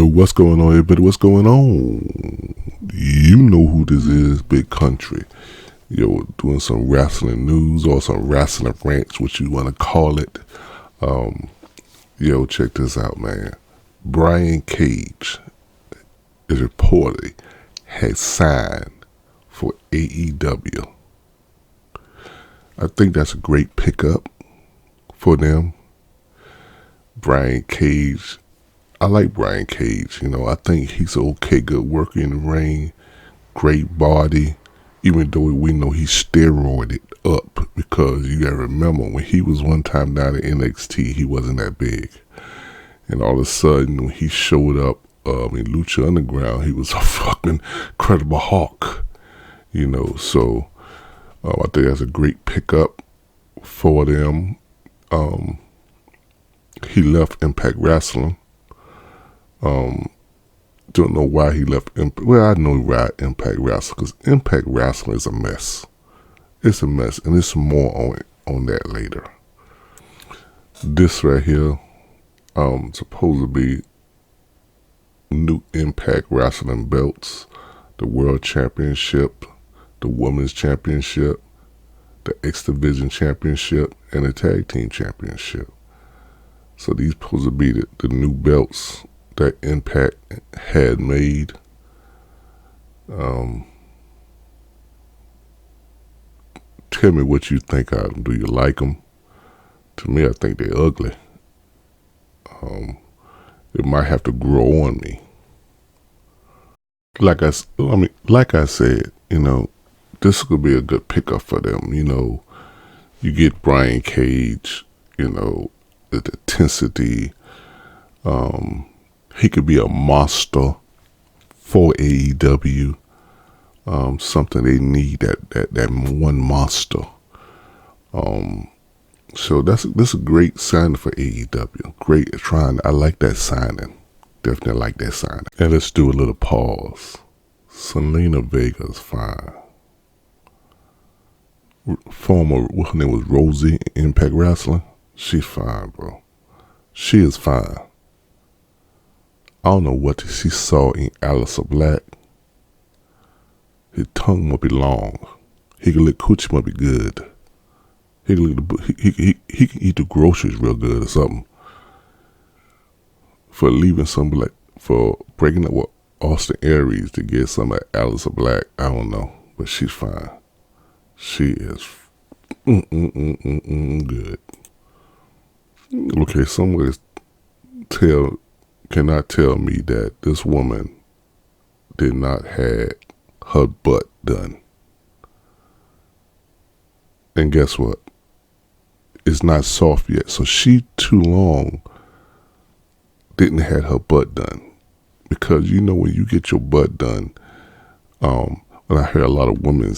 what's going on, everybody? What's going on? You know who this is, Big Country. Doing some wrestling news or some wrestling rants, what you want to call it. Check this out, man. Brian Cage is reportedly has signed for AEW. I think that's a great pickup for them. Brian Cage, I like Brian Cage. I think he's an okay, good worker in the ring, great body, even though we know he's steroided up, because you gotta remember when he was one time down at NXT, he wasn't that big. And all of a sudden, when he showed up in Lucha Underground, he was a fucking incredible Hawk. So I think that's a great pickup for them. He left Impact Wrestling. Don't know why he left I know why Impact Wrestling, because Impact Wrestling is a mess. It's a mess, and there's more on that later. This right here, supposed to be new Impact Wrestling belts: the World Championship, the Women's Championship, the X Division Championship, and the Tag Team Championship. So these supposed to be the new belts that Impact had made. Tell me what you think of them. Do you like them? To me, I think they're ugly. It might have to grow on me. Like I said, this could be a good pickup for them. You get Brian Cage, the intensity. He could be a monster for AEW. Something they need, that one monster. So this is a great signing for AEW. Great trying. I like that signing. Definitely like that signing. And let's do a little pause. Selena Vega is fine. Her name was Rosie in Impact Wrestling. She's fine, bro. She is fine. I don't know what she saw in Aleister Black. His tongue must be long. He can lick coochie, must be good. He can eat the groceries real good or something. For leaving for breaking up with Austin Aries to get some of Aleister Black, I don't know, but she's fine. She is good. Okay, somebody cannot tell me that this woman did not have her butt done. And guess what? It's not soft yet. So she too long didn't have her butt done. Because when you get your butt done, when I hear a lot of women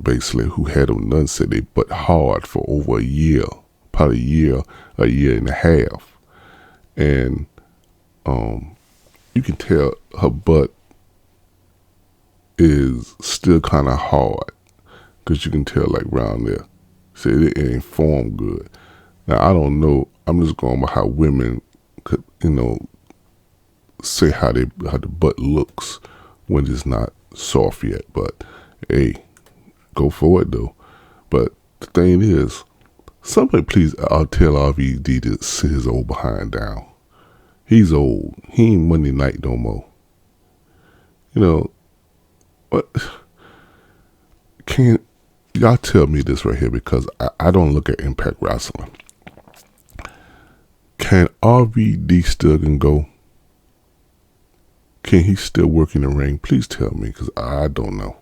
basically who had them done say they butt hard for over a year, probably a year and a half. And you can tell her butt is still kind of hard, because you can tell like around there. Say it ain't formed good. Now I don't know. I'm just going by how women could, say how the butt looks when it's not soft yet. But hey, go for it though. But the thing is, somebody please, I'll tell RVD to sit his old behind down. He's old. He ain't Monday night no more. What? Can y'all tell me this right here, because I don't look at Impact Wrestling. Can RVD still go? Can he still work in the ring? Please tell me, because I don't know.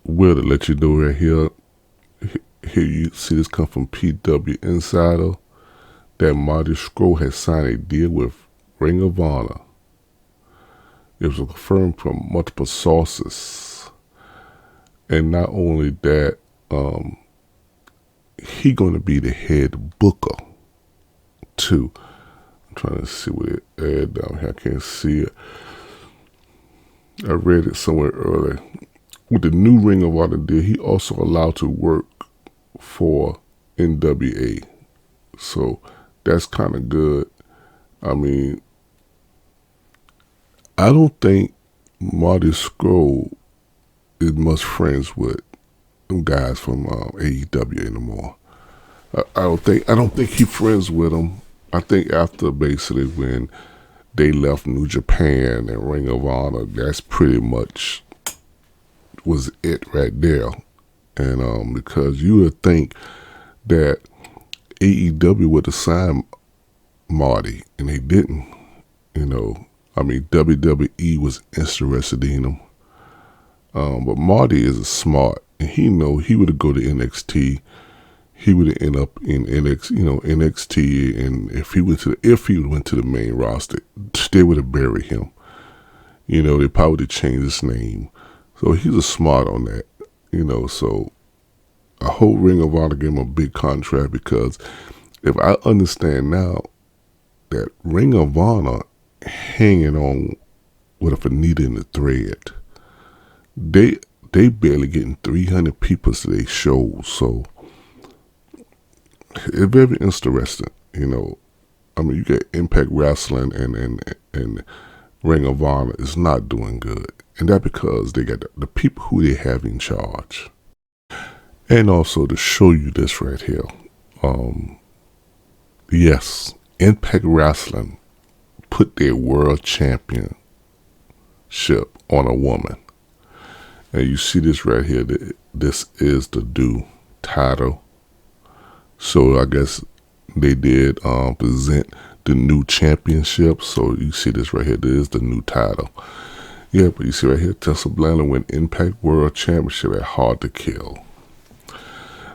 Well, to let you know right here, you see this come from PW Insider, that Marty Scurll has signed a deal with Ring of Honor. It was confirmed from multiple sources. And not only that, he going to be the head booker too. I'm trying to see what it ad down here. I can't see it. I read it somewhere earlier. With the new Ring of Honor deal, he also allowed to work for NWA. So that's kind of good. I mean, I don't think Marty Scurll is much friends with them guys from AEW anymore. I don't think he friends with them. I think after basically when they left New Japan and Ring of Honor, that's pretty much was it right there. And because you would think that AEW would assign Marty, and they didn't. I mean, WWE was interested in him. But Marty is smart, and he would have go to NXT. He would have end up in NXT, and if he went to the main roster, they would have buried him. They probably would have changed his name. So he's a smart on that. So I hope Ring of Honor gave him a big contract, because if I understand now that Ring of Honor hanging on with a needle in the thread, they barely getting 300 people to their shows. So it's very interesting. I mean, you get Impact Wrestling and Ring of Honor is not doing good, and that because they got the people who they have in charge. And also to show you this right here, yes, Impact Wrestling put their world championship on a woman, and you see this right here. This is the new title. So I guess they did present the new championship. So you see this right here. This is the new title. Yeah, but you see right here, Tessa Blanchard won Impact World Championship at Hard to Kill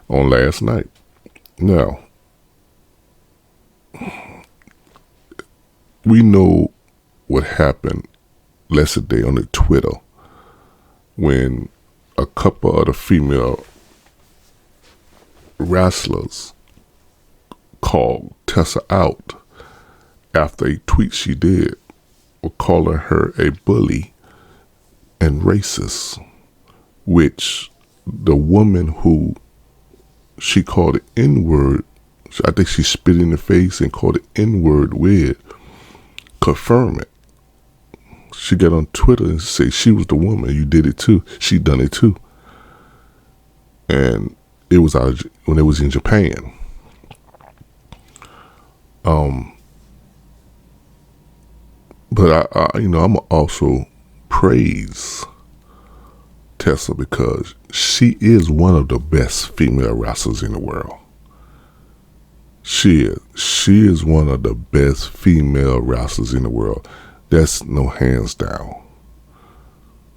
on last night. Now, we know what happened yesterday on the Twitter when a couple of the female wrestlers called Tessa out after a tweet she did for calling her a bully and racist, which the woman who she called the N-word, I think she spit in the face and called it N-word with, confirm it. She got on Twitter and said she was the woman. You did it too. She done it too. And it was when it was in Japan. But I'm also praise Tessa because she is one of the best female wrestlers in the world. She is one of the best female wrestlers in the world. That's no hands down.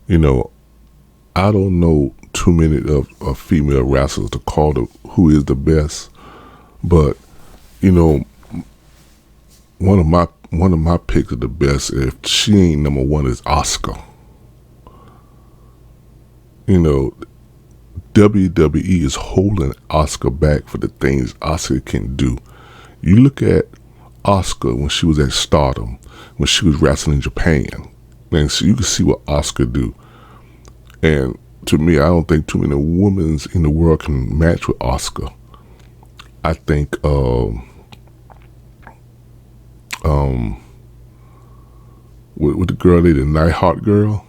I don't know too many of female wrestlers to call who is the best, but one of my picks of the best, if she ain't number one, is Asuka. WWE is holding Asuka back for the things Asuka can do. You look at Asuka when she was at Stardom, when she was wrestling in Japan, and so you can see what Asuka do. And to me, I don't think too many women in the world can match with Asuka. I think with the girl, the Nightheart girl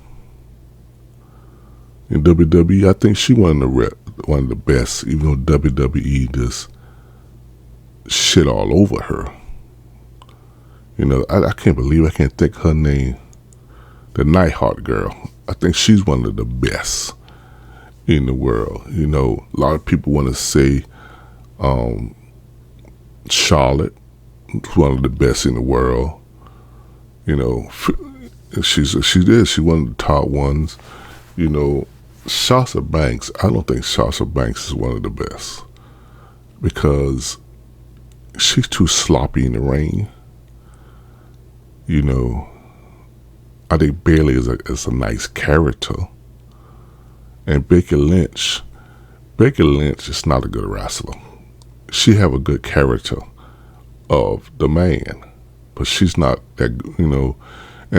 in WWE, I think she one of the best, even though WWE just shit all over her. I can't believe I can't think her name. The Nightheart girl. I think she's one of the best in the world. A lot of people want to say Charlotte is one of the best in the world. She's one of the top ones. Sasha Banks, I don't think Sasha Banks is one of the best because she's too sloppy in the ring. I think Bayley is a nice character. And Becky Lynch is not a good wrestler. She have a good character of the man, but she's not that, and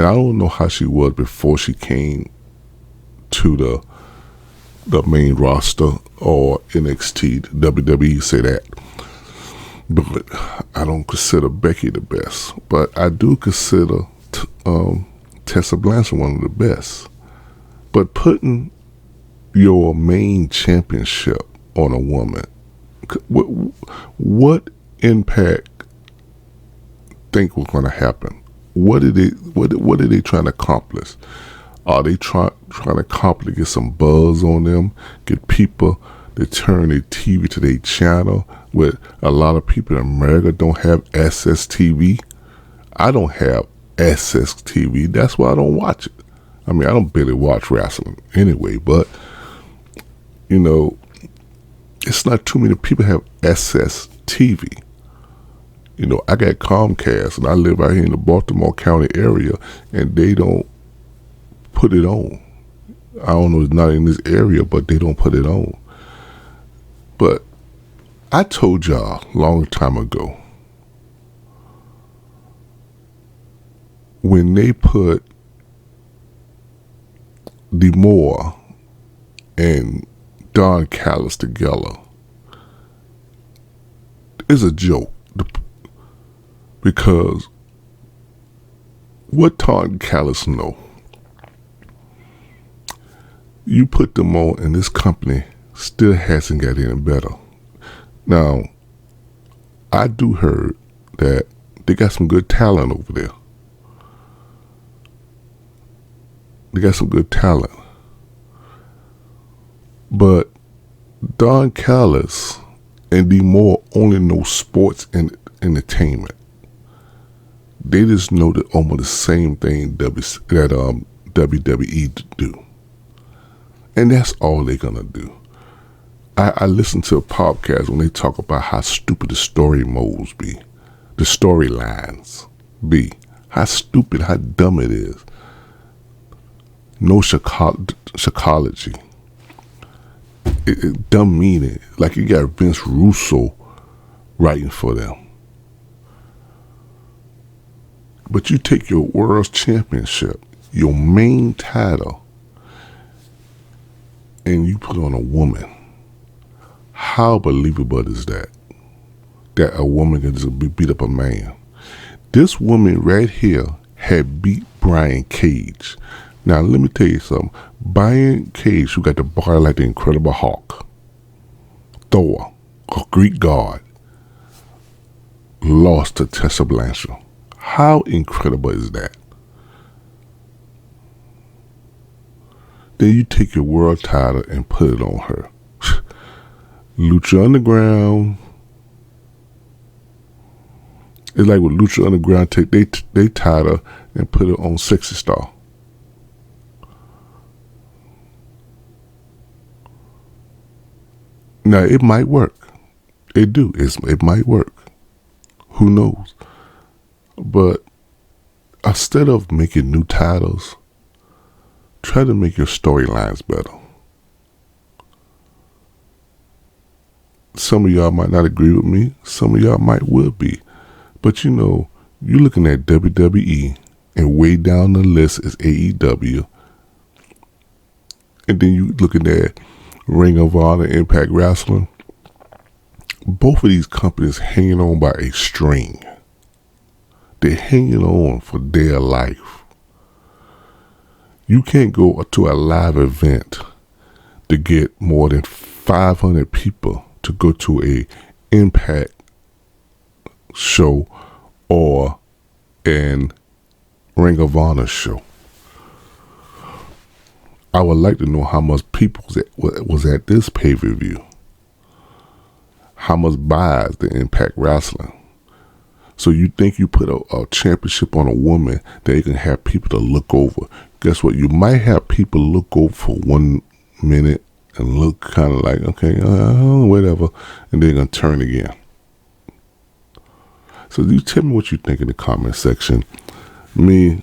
I don't know how she was before she came to the main roster or NXT. WWE say that. But I don't consider Becky the best. But I do consider Tessa Blanchard one of the best. But putting your main championship on a woman, what impact think was going to happen? What are they trying to accomplish? Are they trying to accomplish, get some buzz on them, get people to turn their TV to their channel? Where a lot of people in America don't have access TV. I don't have access TV. That's why I don't watch it. I mean, I don't barely watch wrestling anyway, but you know, it's not too many people have access TV. You know, I got Comcast and I live out here in the Baltimore County area, and they don't put it on. I don't know, it's not in this area, but they don't put it on. But I told y'all a long time ago, when they put Demore and Don Callis together, it's a joke. Because what Don Callis know, you put them on and this company still hasn't got any better. Now, I do heard that they got some good talent over there. They got some good talent. But Don Callis and Demore only know sports and entertainment. They just know that almost the same thing that WWE do. And that's all they're going to do. I listen to a podcast when they talk about how stupid the story modes be. The storylines be. How stupid, how dumb it is. No psychology. Dumb meaning. Like you got Vince Russo writing for them. But you take your world championship, your main title, and you put on a woman. How believable is that? That a woman can just beat up a man. This woman right here had beat Brian Cage. Now let me tell you something. Brian Cage, who got the body like the Incredible Hulk, Thor, a Greek god, lost to Tessa Blanchard. How incredible is that? Then you take your world title and put it on her. Lucha Underground. It's like with Lucha Underground, take they title and put it on Sexy Star. Now it might work. It might work. Who knows? But instead of making new titles, try to make your storylines better. Some of y'all might not agree with me. Some of y'all might will be. But you know, you're looking at WWE, and way down the list is AEW. And then you looking at Ring of Honor, Impact Wrestling. Both of these companies hanging on by a string. They're hanging on for dear life. You can't go to a live event to get more than 500 people to go to a Impact show or an Ring of Honor show. I would like to know how much people was at this pay-per-view. How much buys the Impact Wrestling. So you think you put a championship on a woman that you can have people to look over. Guess what? You might have people look over for 1 minute and look kind of like, okay, whatever, and they're going to turn again. So you tell me what you think in the comment section. Me,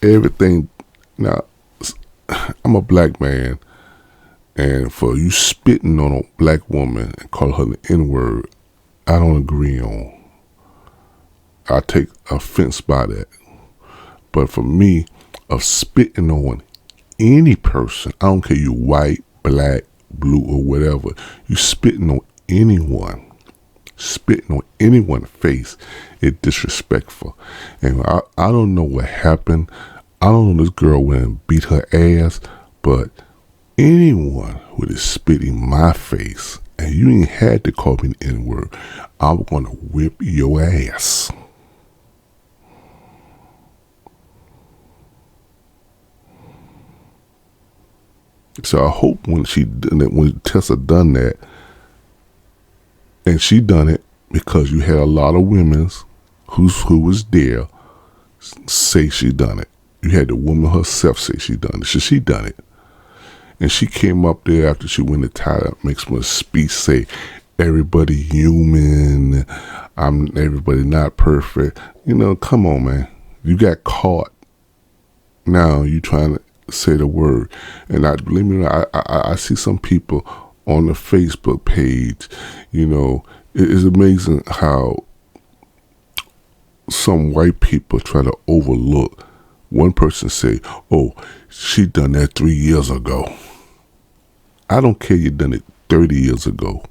everything. Now, I'm a black man, and for you spitting on a black woman and call her the N-word, I don't agree on. I take offense by that. But for me, of spitting on any person, I don't care you white, black, blue, or whatever, you spitting on anyone, spitting on anyone's face is disrespectful. And I don't know what happened. I don't know, this girl went and beat her ass, but anyone who is spitting my face, and you ain't had to call me the N-word, I'm going to whip your ass. So I hope when Tessa done that, and she done it because you had a lot of women who was there say she done it. You had the woman herself say she done it. So she done it. And she came up there after she went to tie up, makes a speech, say, everybody human, everybody not perfect. You know, come on, man. You got caught. Now you trying to say the word. And believe me, I see some people on the Facebook page, you know, it is amazing how some white people try to overlook. One person say, oh, she done that 3 years ago. I don't care you done it 30 years ago.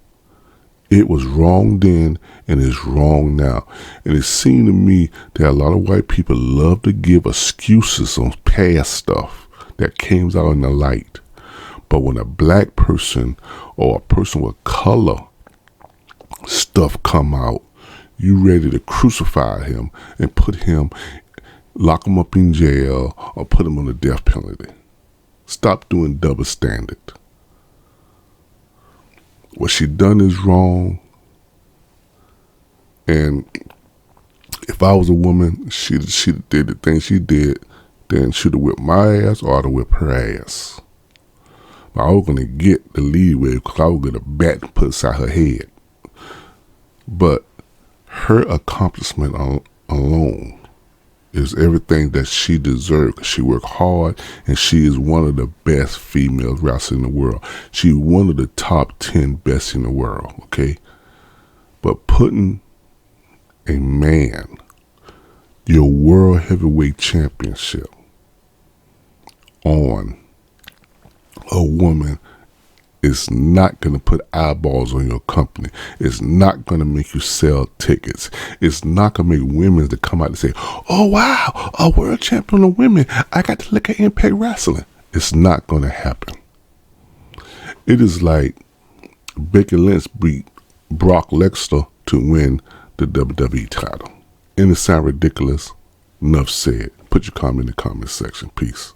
It was wrong then and it's wrong now. And it seemed to me that a lot of white people love to give excuses on past stuff that came out in the light. But when a black person or a person with color stuff come out, you ready to crucify him and lock him up in jail or put him on the death penalty. Stop doing double standard. What she done is wrong. And if I was a woman, she did the thing she did, then she'd have whipped my ass or I'd have whipped her ass. But I was going to get the leeway because I was going to bat and put aside her head. But her accomplishment alone is everything that she deserved. She worked hard, and she is one of the best female wrestlers in the world. She's one of the top 10 best in the world, okay? But putting a man, your world heavyweight championship, on a woman is not going to put eyeballs on your company. It's not going to make you sell tickets. It's not going to make women to come out and say, oh, wow, a world champion of women. I got to look at Impact Wrestling. It's not going to happen. It is like Becky Lynch beat Brock Lesnar to win the WWE title. And it sounds ridiculous. Enough said. Put your comment in the comment section. Peace.